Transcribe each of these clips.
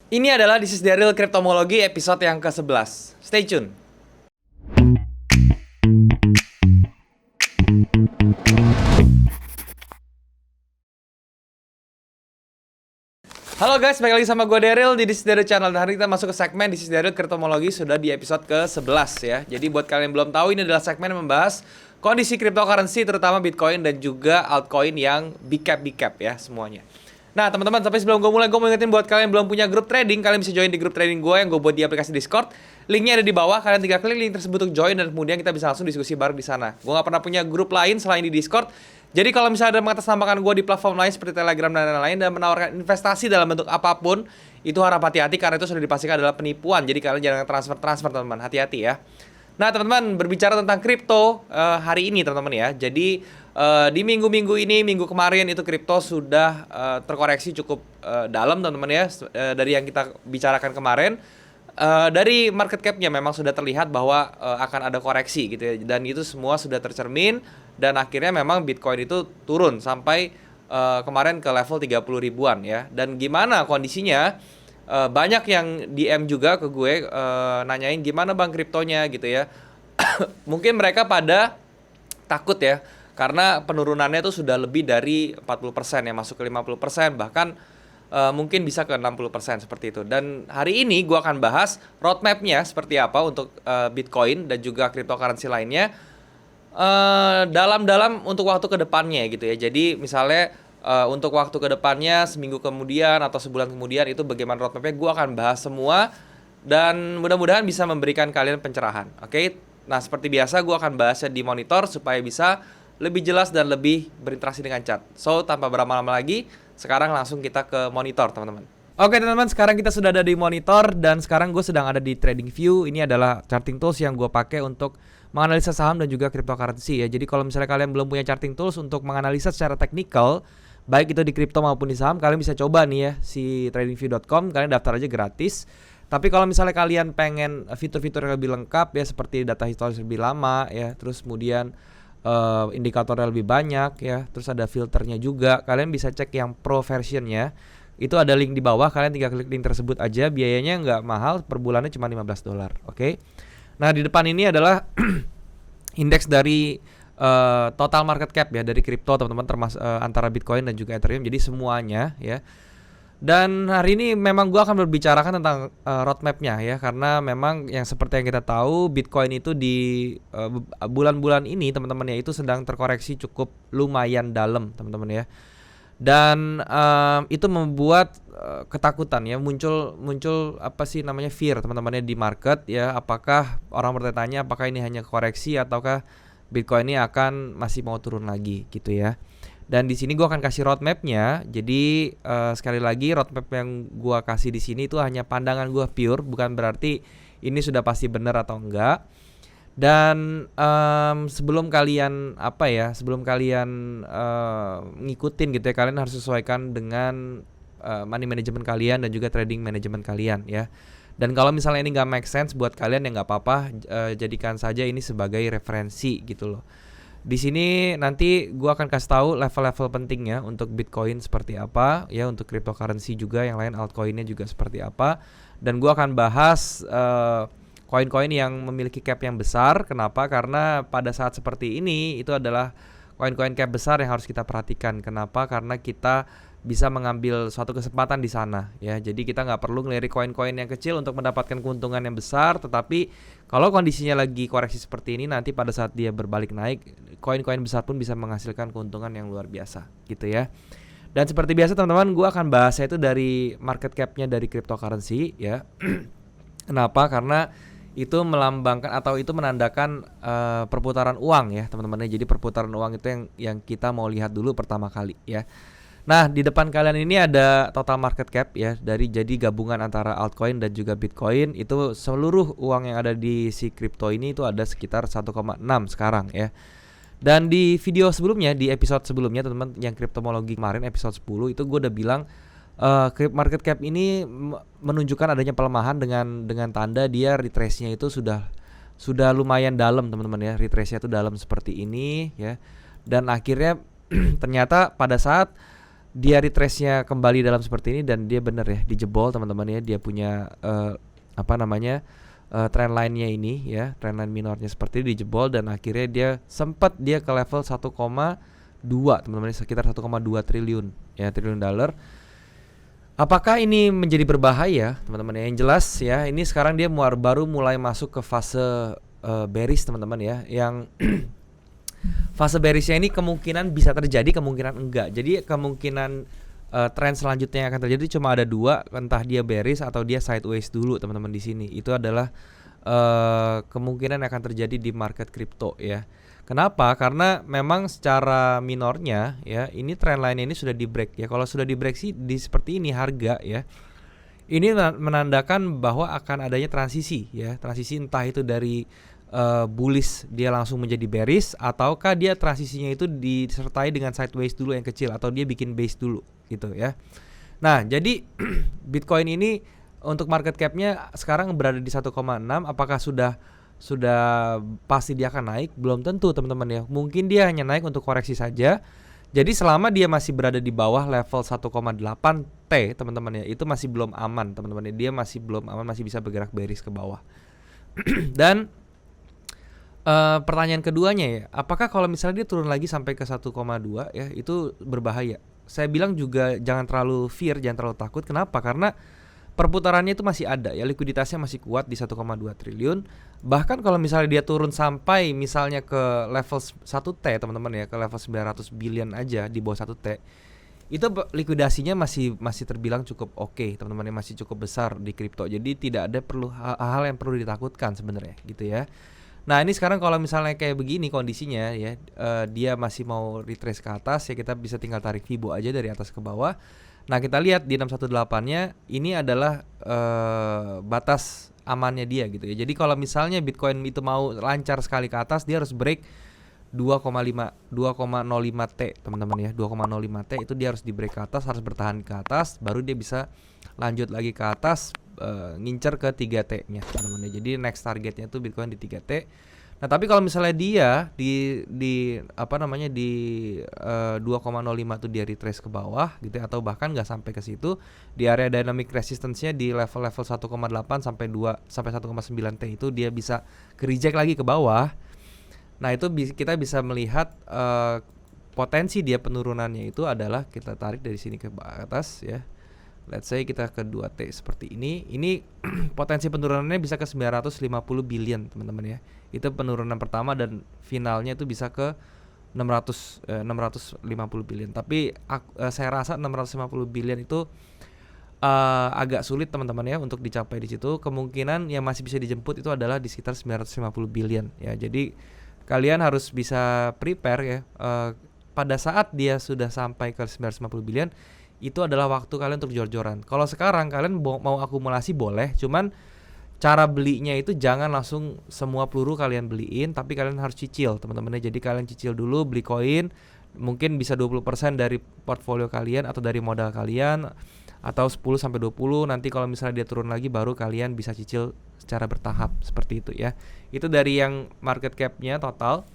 Ini adalah This is Daryl Cryptomology episode yang ke-11. Stay tune. Halo guys, balik lagi sama gue Daryl di This is Daryl Channel. Dan hari kita masuk ke segmen This is Daryl Cryptomology sudah di episode ke-11 ya. Jadi buat kalian yang belum tahu, ini adalah segmen yang membahas kondisi cryptocurrency terutama Bitcoin dan juga altcoin yang big cap ya semuanya. Nah teman-teman, tapi sebelum gue mulai, gue mau ingetin buat kalian yang belum punya grup trading, kalian bisa join di grup trading gue yang gue buat di aplikasi Discord. Linknya ada di bawah, kalian tinggal klik link tersebut untuk join dan kemudian kita bisa langsung diskusi bareng di sana. Gue gak pernah punya grup lain selain di Discord. Jadi kalau misalnya ada mengatasnamakan gue di platform lain seperti Telegram dan lain-lain dan menawarkan investasi dalam bentuk apapun, itu harap hati-hati karena itu sudah dipastikan adalah penipuan. Jadi kalian jangan transfer teman-teman, hati-hati ya. Nah teman-teman, berbicara tentang kripto hari ini teman-teman ya. Jadi di minggu-minggu ini, minggu kemarin itu kripto sudah terkoreksi cukup dalam teman-teman ya. Dari yang kita bicarakan kemarin, dari market cap-nya memang sudah terlihat bahwa akan ada koreksi gitu ya. Dan itu semua sudah tercermin dan akhirnya memang Bitcoin itu turun sampai kemarin ke level 30 ribuan ya. Dan gimana kondisinya? Banyak yang DM juga ke gue nanyain gimana bang kriptonya gitu ya. Mungkin mereka pada takut ya karena penurunannya itu sudah lebih dari 40% ya, masuk ke 50%, bahkan mungkin bisa ke 60% seperti itu. Dan hari ini gue akan bahas roadmap-nya seperti apa untuk Bitcoin dan juga cryptocurrency lainnya dalam untuk waktu kedepannya gitu ya. Jadi misalnya untuk waktu kedepannya seminggu kemudian atau sebulan kemudian itu bagaimana roadmapnya, gue akan bahas semua dan mudah-mudahan bisa memberikan kalian pencerahan. Oke? Nah seperti biasa gue akan bahasnya di monitor supaya bisa lebih jelas dan lebih berinteraksi dengan chat. So tanpa berlama-lama lagi, sekarang langsung kita ke monitor teman-teman. Oke teman-teman, sekarang kita sudah ada di monitor dan sekarang gue sedang ada di TradingView. Ini adalah charting tools yang gue pakai untuk menganalisa saham dan juga cryptocurrency ya. Jadi kalau misalnya kalian belum punya charting tools untuk menganalisa secara teknikal, baik itu di kripto maupun di saham, kalian bisa coba nih ya si tradingview.com, kalian daftar aja gratis. Tapi kalau misalnya kalian pengen fitur-fitur yang lebih lengkap ya, seperti data historis lebih lama ya, terus kemudian indikatornya lebih banyak ya, terus ada filternya juga, kalian bisa cek yang pro versionnya. Itu ada link di bawah, kalian tinggal klik link tersebut aja, biayanya nggak mahal, per bulannya cuma $15. Oke? Nah di depan ini adalah indeks dari total market cap ya dari kripto teman-teman, termasuk antara Bitcoin dan juga Ethereum, jadi semuanya ya. Dan hari ini memang gue akan berbicarakan tentang roadmapnya ya, karena memang yang seperti yang kita tahu Bitcoin itu di bulan-bulan ini teman-teman ya itu sedang terkoreksi cukup lumayan dalam teman-teman ya. Dan itu membuat ketakutan ya, muncul apa sih namanya fear teman-temannya di market ya. Apakah orang bertanya apakah ini hanya koreksi ataukah Bitcoin ini akan masih mau turun lagi gitu ya. Dan di sini gue akan kasih roadmapnya. Jadi sekali lagi roadmap yang gue kasih di sini itu hanya pandangan gue pure, bukan berarti ini sudah pasti benar atau enggak. Dan sebelum kalian ngikutin gitu ya, kalian harus sesuaikan dengan money management kalian dan juga trading management kalian ya. Dan kalau misalnya ini nggak make sense buat kalian ya nggak apa-apa, jadikan saja ini sebagai referensi gitu loh. Di sini nanti gue akan kasih tahu level-level pentingnya untuk Bitcoin seperti apa ya, untuk cryptocurrency juga yang lain, altcoinnya juga seperti apa. Dan gue akan bahas koin-koin yang memiliki cap yang besar. Kenapa? Karena pada saat seperti ini itu adalah koin-koin cap besar yang harus kita perhatikan. Kenapa? Karena kita bisa mengambil suatu kesempatan di sana ya. Jadi kita nggak perlu ngelirik koin-koin yang kecil untuk mendapatkan keuntungan yang besar. Tetapi kalau kondisinya lagi koreksi seperti ini, nanti pada saat dia berbalik naik, koin-koin besar pun bisa menghasilkan keuntungan yang luar biasa gitu ya. Dan seperti biasa teman-teman, gue akan bahasnya itu dari market cap-nya dari cryptocurrency ya. Kenapa? Karena itu melambangkan atau itu menandakan perputaran uang ya teman-teman. Jadi perputaran uang itu yang kita mau lihat dulu pertama kali ya. Nah di depan kalian ini ada total market cap ya, jadi gabungan antara altcoin dan juga Bitcoin. Itu seluruh uang yang ada di si kripto ini itu ada sekitar 1,6 sekarang ya. Dan di video sebelumnya, di episode sebelumnya teman-teman, yang kriptomologi kemarin episode 10 itu gue udah bilang market cap ini menunjukkan adanya pelemahan dengan tanda dia retrace-nya itu sudah lumayan dalam teman-teman ya. Retrace-nya itu dalam seperti ini ya. Dan akhirnya ternyata pada saat dia retrace-nya kembali dalam seperti ini dan dia bener ya dijebol teman-teman ya, dia punya trend line-nya ini ya, trend line minornya seperti ini dijebol dan akhirnya dia ke level 1,2 teman-teman, sekitar 1,2 triliun ya, triliun dolar. Apakah ini menjadi berbahaya teman-teman ya? Yang jelas ya, ini sekarang dia baru mulai masuk ke fase bearish teman-teman ya, yang fase bearishnya ini kemungkinan bisa terjadi, kemungkinan enggak. Jadi kemungkinan tren selanjutnya yang akan terjadi cuma ada dua, entah dia bearish atau dia sideways dulu teman-teman di sini. Itu adalah kemungkinan yang akan terjadi di market kripto ya. Kenapa? Karena memang secara minornya ya, ini trend line ini sudah di break ya. Kalau sudah di break sih di seperti ini harga ya, ini menandakan bahwa akan adanya transisi ya. Transisi entah itu dari bullish dia langsung menjadi bearish, ataukah dia transisinya itu disertai dengan sideways dulu yang kecil, atau dia bikin base dulu gitu ya. Nah jadi Bitcoin ini untuk market capnya sekarang berada di 1,6. Apakah sudah pasti dia akan naik? Belum tentu teman-teman ya. Mungkin dia hanya naik untuk koreksi saja. Jadi selama dia masih berada di bawah level 1,8 T teman-teman ya, itu masih belum aman teman-teman ya. Dia masih belum aman, masih bisa bergerak bearish ke bawah. Dan pertanyaan keduanya ya, apakah kalau misalnya dia turun lagi sampai ke 1,2 ya, itu berbahaya? Saya bilang juga jangan terlalu fear, jangan terlalu takut. Kenapa? Karena perputarannya itu masih ada ya, likuiditasnya masih kuat di 1,2 triliun. Bahkan kalau misalnya dia turun sampai misalnya ke level 1T teman-teman ya, ke level 900 billion aja di bawah 1T, itu likuidasinya masih terbilang cukup oke teman-teman ya, masih cukup besar di kripto. Jadi tidak ada hal yang perlu ditakutkan sebenarnya gitu ya. Nah ini sekarang kalau misalnya kayak begini kondisinya ya, dia masih mau retrace ke atas ya, kita bisa tinggal tarik Fibo aja dari atas ke bawah. Nah kita lihat di 618-nya ini adalah batas amannya dia gitu ya. Jadi kalau misalnya Bitcoin itu mau lancar sekali ke atas, dia harus break 2,05 T teman-teman ya. 2,05 T itu dia harus di break ke atas, harus bertahan ke atas, baru dia bisa lanjut lagi ke atas, ngincer ke 3T-nya teman-teman ya. Jadi next targetnya itu Bitcoin di 3T. Nah, tapi kalau misalnya dia di 2,05 tuh dia retrace ke bawah gitu ya, atau bahkan nggak sampai ke situ, di area dynamic resistance-nya di level-level 1,8 sampai 1,9 T itu dia bisa ke reject lagi ke bawah. Nah, itu kita bisa melihat potensi dia penurunannya itu adalah kita tarik dari sini ke atas ya. Let's say kita ke 2T seperti ini. Ini potensi penurunannya bisa ke 950 billion teman-teman ya. Itu penurunan pertama, dan finalnya itu bisa ke 650 billion. Tapi saya rasa 650 billion itu agak sulit teman-teman ya untuk dicapai di situ. Kemungkinan yang masih bisa dijemput itu adalah di sekitar 950 billion ya. Jadi kalian harus bisa prepare ya. Pada saat dia sudah sampai ke 950 billion, itu adalah waktu kalian untuk jor-joran. Kalau sekarang kalian mau akumulasi boleh, cuman cara belinya itu jangan langsung semua peluru kalian beliin, tapi kalian harus cicil teman-teman. Jadi kalian cicil dulu beli koin, mungkin bisa 20% dari portfolio kalian atau dari modal kalian, atau 10 sampai 20. Nanti kalau misalnya dia turun lagi baru kalian bisa cicil secara bertahap seperti itu ya. Itu dari yang market cap-nya total.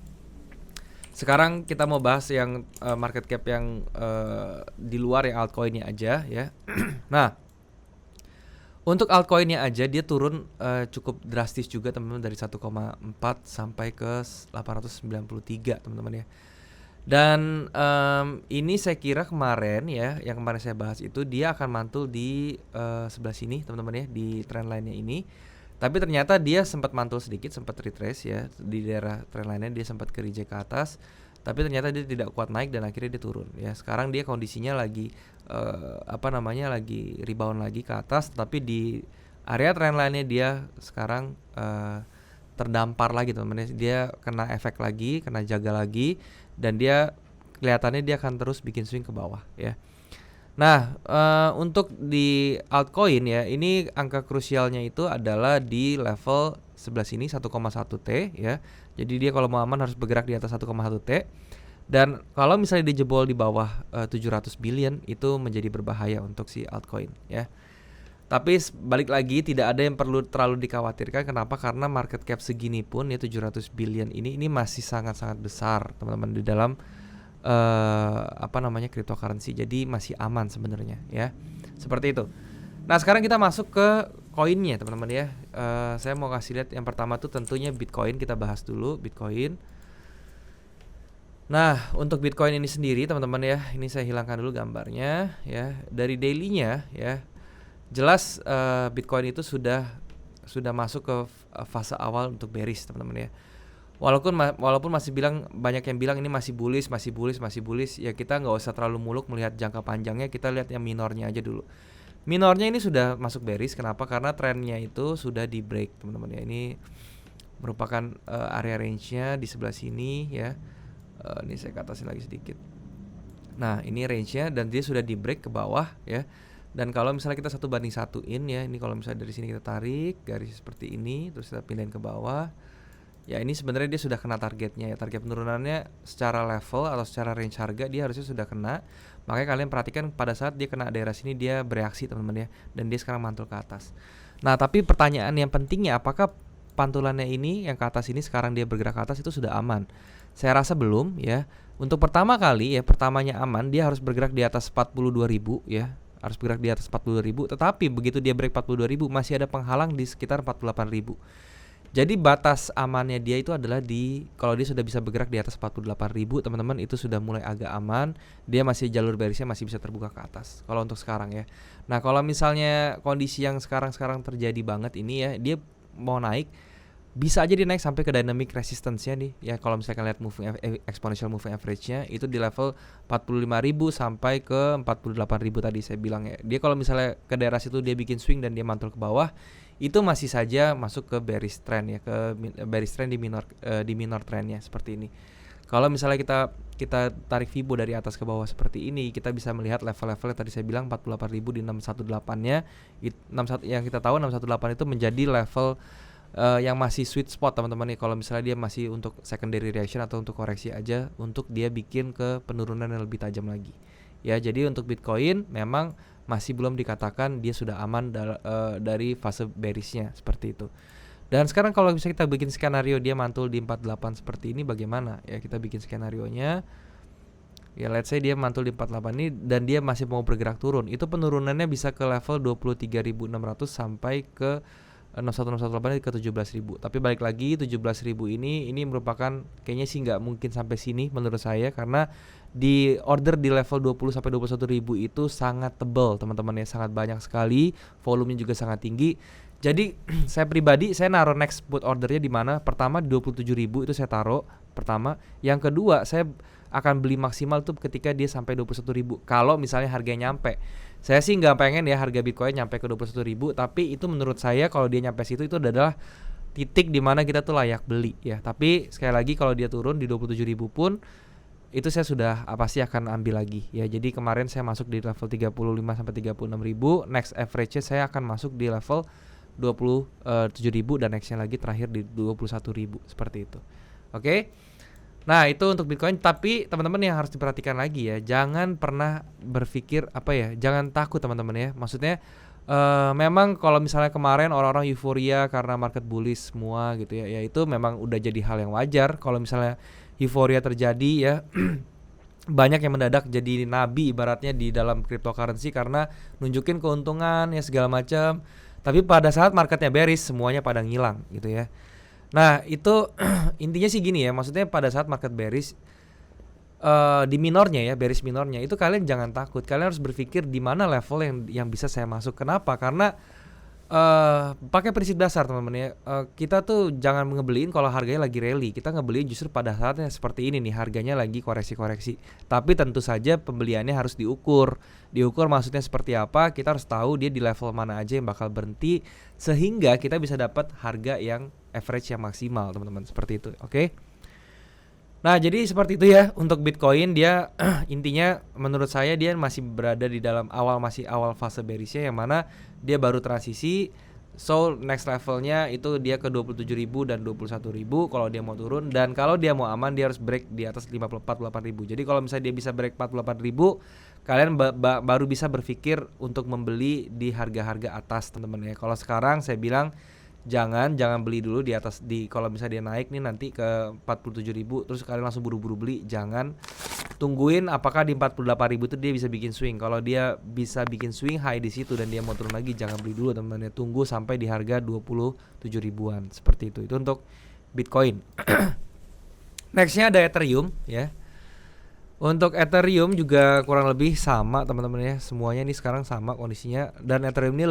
Sekarang kita mau bahas yang market cap yang di luar yang altcoin-nya aja ya. Nah, untuk altcoin-nya aja dia turun cukup drastis juga teman-teman, dari 1,4 sampai ke 893 teman-teman ya. Dan ini saya kira kemarin ya, yang kemarin saya bahas itu dia akan mantul di sebelah sini teman-teman ya, di trend line-nya ini. Tapi ternyata dia sempat mantul sedikit, sempat retrace ya di daerah trend line-nya, dia sempat ke reject ke atas. Tapi ternyata dia tidak kuat naik dan akhirnya dia turun ya. Sekarang dia kondisinya lagi lagi rebound lagi ke atas, tapi di area trend line-nya dia sekarang terdampar lagi teman-teman. Dia kena efek lagi, kena jaga lagi, dan dia kelihatannya dia akan terus bikin swing ke bawah ya. Nah, untuk di altcoin ya, ini angka krusialnya itu adalah di level sebelah sini 1,1 T ya. Jadi dia kalau mau aman harus bergerak di atas 1,1 T. Dan kalau misalnya dijebol di bawah 700 billion itu menjadi berbahaya untuk si altcoin ya. Tapi balik lagi tidak ada yang perlu terlalu dikhawatirkan. Kenapa? Karena market cap segini pun ya 700 billion ini masih sangat-sangat besar teman-teman di dalam apa namanya, cryptocurrency. Jadi masih aman sebenarnya ya. Seperti itu. Nah, sekarang kita masuk ke koinnya, teman-teman ya. Saya mau kasih lihat yang pertama tuh tentunya Bitcoin, kita bahas dulu Bitcoin. Nah, untuk Bitcoin ini sendiri teman-teman ya, ini saya hilangkan dulu gambarnya ya. Dari daily-nya ya, jelas Bitcoin itu sudah masuk ke fase awal untuk bearish teman-teman ya. Walaupun masih banyak yang bilang ini masih bullish, ya kita nggak usah terlalu muluk melihat jangka panjangnya, kita lihat yang minornya aja dulu. Minornya ini sudah masuk bearish, kenapa? Karena trennya itu sudah di break teman-teman ya. Ini merupakan area range-nya di sebelah sini ya. Ini saya ke atasin lagi sedikit. Nah, ini range-nya dan dia sudah di break ke bawah ya. Dan kalau misalnya kita 1:1-in ya, ini kalau misalnya dari sini kita tarik garis seperti ini, terus kita pindahin ke bawah. Ya, ini sebenarnya dia sudah kena targetnya ya. Target penurunannya secara level atau secara range harga dia harusnya sudah kena. Makanya kalian perhatikan pada saat dia kena daerah sini dia bereaksi teman-teman ya. Dan dia sekarang mantul ke atas. Nah, tapi pertanyaan yang pentingnya, apakah pantulannya ini yang ke atas ini sekarang dia bergerak ke atas itu sudah aman? Saya rasa belum ya. Untuk pertama kali ya, pertamanya aman, dia harus bergerak di atas 42.000 ya. Harus bergerak di atas 42.000, tetapi begitu dia break 42.000 masih ada penghalang di sekitar 48.000. Jadi batas amannya dia itu adalah kalau dia sudah bisa bergerak di atas 48.000 teman-teman, itu sudah mulai agak aman. Dia masih jalur bearishnya masih bisa terbuka ke atas. Kalau untuk sekarang ya. Nah, kalau misalnya kondisi yang sekarang terjadi banget ini ya, dia mau naik, bisa aja dia naik sampai ke dynamic resistance-nya nih. Ya kalau misalkan lihat exponential moving average-nya itu di level 45.000 sampai ke 48.000 tadi saya bilang ya. Dia kalau misalnya ke daerah situ dia bikin swing dan dia mantul ke bawah, itu masih saja masuk ke bearish trend ya, ke bearish trend di minor trendnya seperti ini. Kalau misalnya kita tarik Fibo dari atas ke bawah seperti ini, kita bisa melihat level-levelnya tadi saya bilang 48.000 di 618-nya. Yang kita tahu 618 itu menjadi level yang masih sweet spot teman-teman nih. Kalau misalnya dia masih untuk secondary reaction atau untuk koreksi aja, untuk dia bikin ke penurunan yang lebih tajam lagi. Ya, jadi untuk Bitcoin memang masih belum dikatakan dia sudah aman dari fase bearishnya seperti itu. Dan sekarang kalau bisa kita bikin skenario dia mantul di 48 seperti ini, bagaimana? Ya, kita bikin skenarionya. Ya, let's say dia mantul di 48 ini dan dia masih mau bergerak turun. Itu penurunannya bisa ke level 23.600 sampai ke 61.618 ke 17.000. Tapi balik lagi 17.000 ini merupakan kayaknya sih nggak mungkin sampai sini menurut saya, karena di order di level 20 sampai 21.000 itu sangat tebal teman-teman ya, sangat banyak sekali, volumenya juga sangat tinggi. Jadi saya pribadi saya naruh next put ordernya di mana? Pertama 27.000 itu saya taruh pertama. Yang kedua saya akan beli maksimal tuh ketika dia sampai 21.000. Kalau misalnya harganya nyampe. Saya sih nggak pengen ya harga Bitcoin nyampe ke 21.000, tapi itu menurut saya kalau dia nyampe situ itu adalah titik di mana kita tuh layak beli ya. Tapi sekali lagi kalau dia turun di 27.000 pun itu saya sudah pasti akan ambil lagi ya. Jadi kemarin saya masuk di level 35 sampai 36.000, next average-nya saya akan masuk di level 27.000 dan nextnya lagi terakhir di 21.000 seperti itu. Oke. Nah, itu untuk Bitcoin. Tapi teman-teman yang harus diperhatikan lagi ya, jangan pernah berpikir jangan takut teman-teman ya. Maksudnya memang kalau misalnya kemarin orang-orang euforia karena market bullish semua gitu ya, itu memang udah jadi hal yang wajar. Kalau misalnya euforia terjadi ya, banyak yang mendadak jadi nabi ibaratnya di dalam cryptocurrency karena nunjukin keuntungan ya segala macam. Tapi pada saat marketnya bearish semuanya pada ngilang gitu ya. Nah, itu intinya sih gini ya, maksudnya pada saat market bearish di minornya ya, bearish minornya itu kalian jangan takut. Kalian harus berpikir di mana level yang bisa saya masuk. Kenapa? Karena pakai prinsip dasar teman-teman ya. Kita tuh jangan ngebeliin kalau harganya lagi rally. Kita ngebeliin justru pada saatnya seperti ini nih, harganya lagi koreksi-koreksi. Tapi tentu saja pembeliannya harus diukur. Diukur maksudnya seperti apa? Kita harus tahu dia di level mana aja yang bakal berhenti sehingga kita bisa dapat harga yang average yang maksimal teman-teman, seperti itu. Oke. Nah, jadi seperti itu ya untuk Bitcoin. Dia intinya menurut saya dia masih berada di dalam awal fase bearishnya, yang mana dia baru transisi. So next levelnya itu dia ke 27.000 dan 21.000 kalau dia mau turun, dan kalau dia mau aman dia harus break di atas 48.000. Jadi kalau misalnya dia bisa break 48.000, kalian baru bisa berpikir untuk membeli di harga-harga atas teman-teman ya. Kalau sekarang saya bilang jangan beli dulu di atas, di kalau misalnya dia naik nih nanti ke 47.000 terus kalian langsung buru-buru beli. Jangan, tungguin apakah di 48.000 itu dia bisa bikin swing. Kalau dia bisa bikin swing high di situ dan dia mau turun lagi, jangan beli dulu teman-teman ya. Tunggu sampai di harga 27 ribuan seperti itu. Itu untuk Bitcoin. Nextnya ada Ethereum ya. Untuk Ethereum juga kurang lebih sama teman-teman ya. Semuanya ini sekarang sama kondisinya, dan Ethereum ini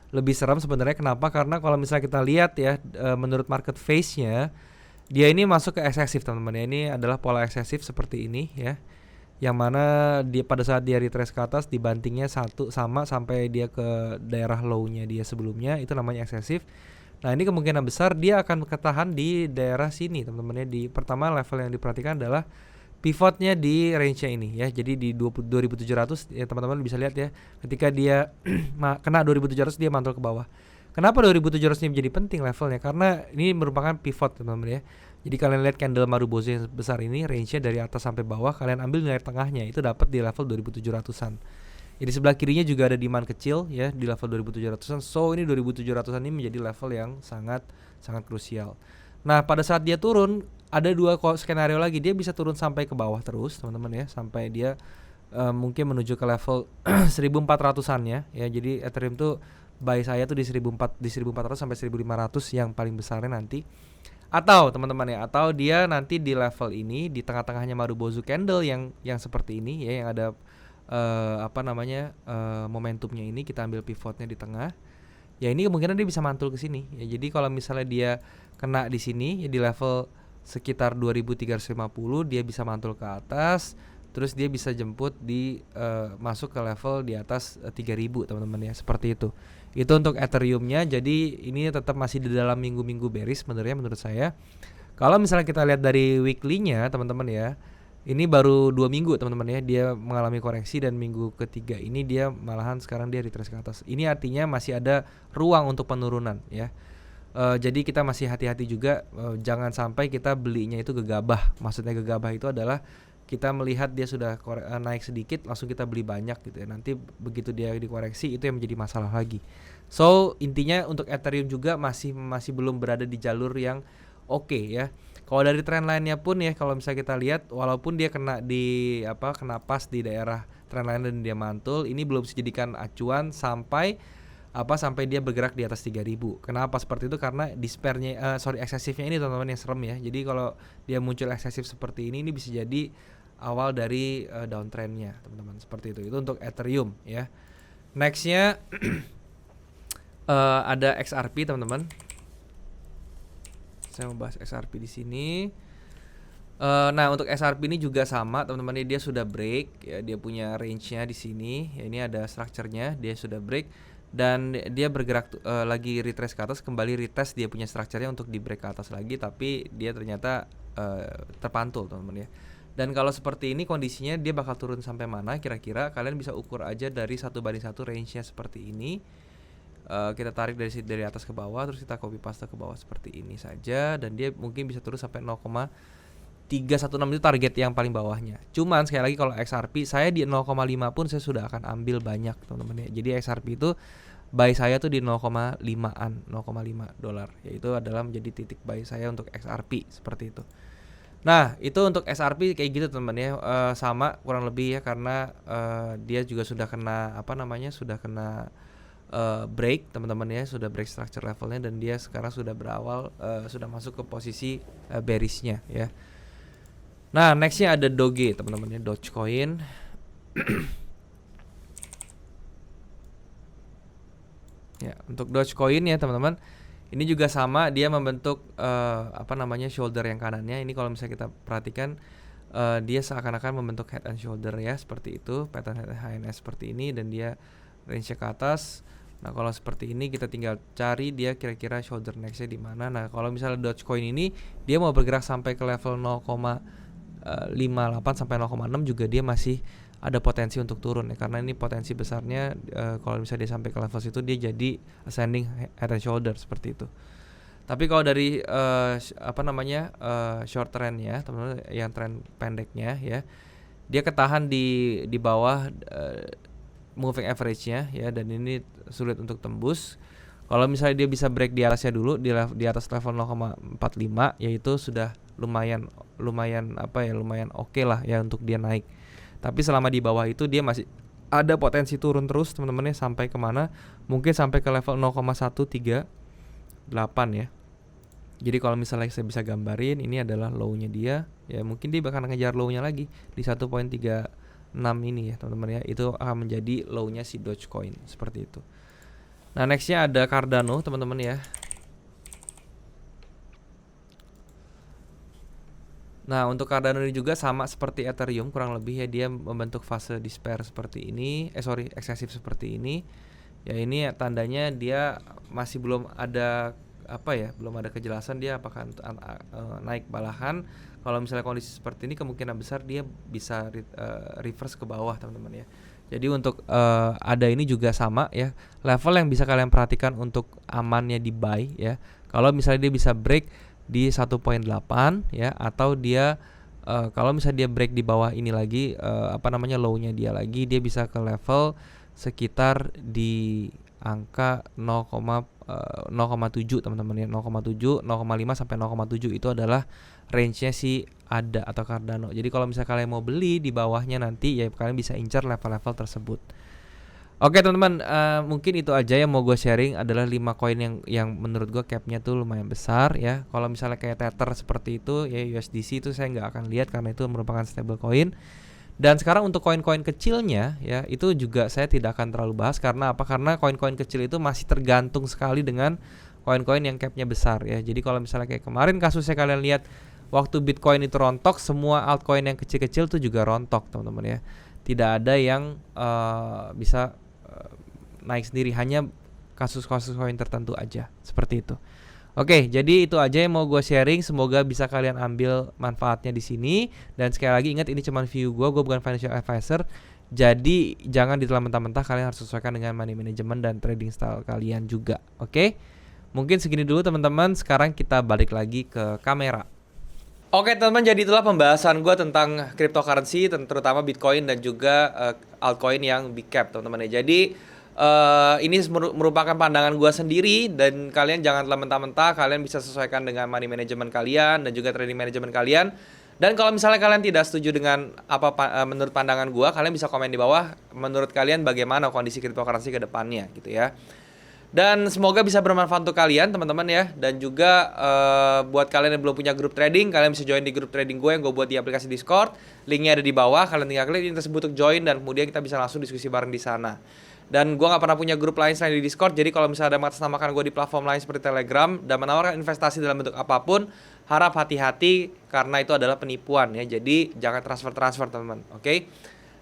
lebih seram sebenarnya. Kenapa? Karena kalau misalnya kita lihat ya, menurut market phase-nya dia ini masuk ke eksesif teman-teman ya. Ini adalah pola eksesif seperti ini ya. Yang mana dia pada saat dia retrace ke atas dibantingnya satu sama sampai dia ke daerah low-nya dia sebelumnya, itu namanya eksesif. Nah, ini kemungkinan besar dia akan ketahan di daerah sini teman-teman ya. Di pertama level yang diperhatikan adalah pivotnya di range-nya ini ya. Jadi di 2700 ya teman-teman bisa lihat ya. Ketika dia kena 2700 dia mantul ke bawah. Kenapa 2700 ini menjadi penting levelnya? Karena ini merupakan pivot teman-teman ya. Jadi kalian lihat candle Marubozu yang besar ini, range-nya dari atas sampai bawah, kalian ambil nilai tengahnya itu dapat di level 2700-an. Jadi sebelah kirinya juga ada demand kecil ya di level 2700-an. So ini 2700-an ini menjadi level yang sangat krusial. Nah, pada saat dia turun ada dua skenario lagi. Dia bisa turun sampai ke bawah terus, teman-teman ya, sampai dia mungkin menuju ke level 1400-an ya. Jadi Ethereum tuh buy saya tuh di 1400 sampai 1500 yang paling besarnya nanti. Atau teman-teman ya, atau dia nanti di level ini di tengah-tengahnya Marubozu candle yang seperti ini ya, yang ada momentumnya ini, kita ambil pivotnya di tengah. Ya ini kemungkinan dia bisa mantul ke sini. Ya jadi kalau misalnya dia kena di sini ya di level sekitar 2350, dia bisa mantul ke atas, terus dia bisa jemput di masuk ke level di atas 3000 teman-teman ya, seperti itu. Itu untuk Ethereum-nya. Jadi ini tetap masih di dalam minggu-minggu bearish sebenarnya menurut saya. Kalau misalnya kita lihat dari weekly-nya teman-teman ya, ini baru 2 minggu teman-teman ya dia mengalami koreksi, dan minggu ketiga ini dia malahan sekarang dia retrace ke atas. Ini artinya masih ada ruang untuk penurunan ya. Jadi kita masih hati-hati juga, jangan sampai kita belinya itu gegabah. Maksudnya gegabah itu adalah kita melihat dia sudah naik sedikit langsung kita beli banyak gitu ya. Nanti begitu dia dikoreksi itu yang menjadi masalah lagi. So intinya untuk Ethereum juga masih belum berada di jalur yang oke ya. Kalau dari trend line-nya pun ya, kalau misalnya kita lihat walaupun dia kena pas di daerah trend line dan dia mantul, ini belum dijadikan acuan sampai dia bergerak di atas 3000. Kenapa seperti itu? Karena despair-nya eksesifnya ini teman-teman yang serem ya. Jadi kalau dia muncul eksesif seperti ini bisa jadi awal dari downtrend-nya teman-teman, seperti itu. Itu untuk Ethereum ya. Next-nya ada XRP teman-teman. Saya mau bahas XRP di sini. Nah untuk XRP ini juga sama teman-teman, dia sudah break ya, dia punya range-nya di sini. Ya, ini ada structure-nya, dia sudah break dan dia bergerak lagi retrace ke atas, kembali retest dia punya structure-nya untuk di break ke atas lagi, tapi dia ternyata terpantul teman-teman ya. Dan kalau seperti ini kondisinya dia bakal turun sampai mana kira-kira, kalian bisa ukur aja dari 1:1 range-nya seperti ini. Kita tarik dari atas ke bawah, terus kita copy paste ke bawah seperti ini saja, dan dia mungkin bisa turun sampai 0,316 itu target yang paling bawahnya. Cuman sekali lagi kalau XRP saya di 0,5 pun saya sudah akan ambil banyak teman-teman ya. Jadi XRP itu buy saya tuh di 0,5-an, 0,5 dolar, yaitu adalah menjadi titik buy saya untuk XRP seperti itu. Nah itu untuk XRP kayak gitu teman-teman ya, sama kurang lebih ya, karena dia juga sudah kena sudah kena break teman-teman ya, sudah break structure levelnya, dan dia sekarang sudah sudah masuk ke posisi bearish-nya ya. Nah nextnya ada Doge teman-teman ya, Dogecoin. Ya untuk Dogecoin ya teman-teman, ini juga sama, dia membentuk shoulder yang kanannya. Ini kalau misalnya kita perhatikan dia seakan-akan membentuk head and shoulder ya, seperti itu, pattern head and seperti ini, dan dia range ke atas. Nah kalau seperti ini kita tinggal cari dia kira-kira shoulder next-nya di mana. Nah kalau misalnya Dogecoin ini dia mau bergerak sampai ke level 0,58 sampai 0,6 juga dia masih ada potensi untuk turun ya, karena ini potensi besarnya kalau misalnya dia sampai ke level situ dia jadi ascending head and shoulder seperti itu. Tapi kalau dari short trend ya teman-teman, yang trend pendeknya ya, dia ketahan di bawah moving average-nya ya, dan ini sulit untuk tembus. Kalau misalnya dia bisa break di atasnya dulu di atas level 0,45 yaitu sudah lumayan lumayan oke lah ya untuk dia naik. Tapi selama di bawah itu dia masih ada potensi turun terus teman-teman ya, sampai kemana? Mungkin sampai ke level 0,138 ya. Jadi kalau misalnya saya bisa gambarin ini adalah low-nya dia, ya mungkin dia bakal ngejar low-nya lagi di 1,36 ini ya teman-teman ya. Itu akan menjadi low-nya si Dogecoin seperti itu. Nah, nextnya ada Cardano teman-teman ya. Nah, untuk Cardano ini juga sama seperti Ethereum kurang lebih ya, dia membentuk fase despair seperti ini, eksesif seperti ini. Ya ini tandanya dia masih belum ada belum ada kejelasan dia apakah naik balahan. Kalau misalnya kondisi seperti ini kemungkinan besar dia bisa reverse ke bawah teman-teman ya. Jadi untuk ada ini juga sama ya, level yang bisa kalian perhatikan untuk amannya di buy ya. Kalau misalnya dia bisa break di 1.8 ya, atau dia kalau misalnya dia break di bawah ini lagi low-nya dia lagi, dia bisa ke level sekitar di angka 0,7 teman-teman ya, 0,7, 0,5 sampai 0,7 itu adalah range-nya si ADA atau Cardano. Jadi kalau misalnya kalian mau beli di bawahnya nanti ya kalian bisa incar level-level tersebut. Oke teman-teman, mungkin itu aja yang mau gue sharing adalah 5 koin yang menurut gue capnya tuh lumayan besar ya. Kalau misalnya kayak Tether seperti itu ya, USDC itu saya nggak akan lihat karena itu merupakan stable coin. Dan sekarang untuk koin-koin kecilnya ya, itu juga saya tidak akan terlalu bahas karena apa? Karena koin-koin kecil itu masih tergantung sekali dengan koin-koin yang capnya besar ya. Jadi kalau misalnya kayak kemarin kasusnya kalian lihat waktu Bitcoin itu rontok, semua altcoin yang kecil-kecil itu juga rontok teman-teman ya. Tidak ada yang bisa naik sendiri, hanya kasus-kasus koin tertentu aja seperti itu. Oke, jadi itu aja yang mau gue sharing. Semoga bisa kalian ambil manfaatnya di sini. Dan sekali lagi ingat ini cuma view gue bukan financial advisor. Jadi jangan ditelan mentah-mentah, kalian harus sesuaikan dengan money management dan trading style kalian juga. Oke, mungkin segini dulu teman-teman. Sekarang kita balik lagi ke kamera. Oke teman-teman, jadi itulah pembahasan gue tentang cryptocurrency, terutama Bitcoin dan juga altcoin yang big cap teman-teman ya. Jadi ini merupakan pandangan gue sendiri dan kalian jangan telan mentah-mentah, kalian bisa sesuaikan dengan money management kalian dan juga trading management kalian. Dan kalau misalnya kalian tidak setuju dengan menurut pandangan gue, kalian bisa komen di bawah menurut kalian bagaimana kondisi cryptocurrency ke depannya gitu ya. Dan semoga bisa bermanfaat untuk kalian teman-teman ya. Dan juga buat kalian yang belum punya grup trading, kalian bisa join di grup trading gue yang gue buat di aplikasi Discord. Linknya ada di bawah, kalian tinggal klik link tersebut untuk join dan kemudian kita bisa langsung diskusi bareng di sana. Dan gue gak pernah punya grup lain selain di Discord. Jadi kalau misalnya ada mengatasnamakan gue di platform lain seperti Telegram dan menawarkan investasi dalam bentuk apapun, harap hati-hati karena itu adalah penipuan ya. Jadi jangan transfer teman-teman, oke?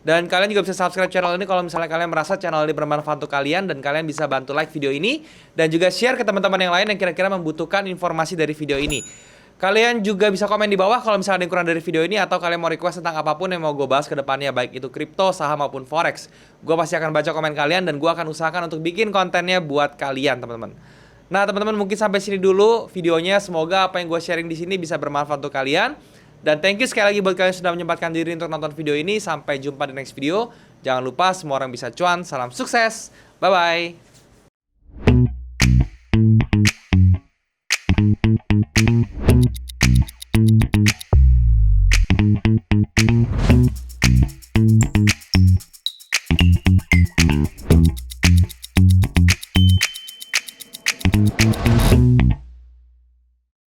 Dan kalian juga bisa subscribe channel ini kalau misalnya kalian merasa channel ini bermanfaat untuk kalian. Dan kalian bisa bantu like video ini dan juga share ke teman-teman yang lain yang kira-kira membutuhkan informasi dari video ini. Kalian juga bisa komen di bawah kalau misalnya ada yang kurang dari video ini, atau kalian mau request tentang apapun yang mau gue bahas ke depannya, baik itu kripto, saham maupun forex. Gue pasti akan baca komen kalian dan gue akan usahakan untuk bikin kontennya buat kalian teman-teman. Nah teman-teman, mungkin sampai sini dulu videonya. Semoga apa yang gue sharing di sini bisa bermanfaat untuk kalian. Dan thank you sekali lagi buat kalian yang sudah menyempatkan diri untuk nonton video ini. Sampai jumpa di next video. Jangan lupa semua orang bisa cuan. Salam sukses. Bye bye.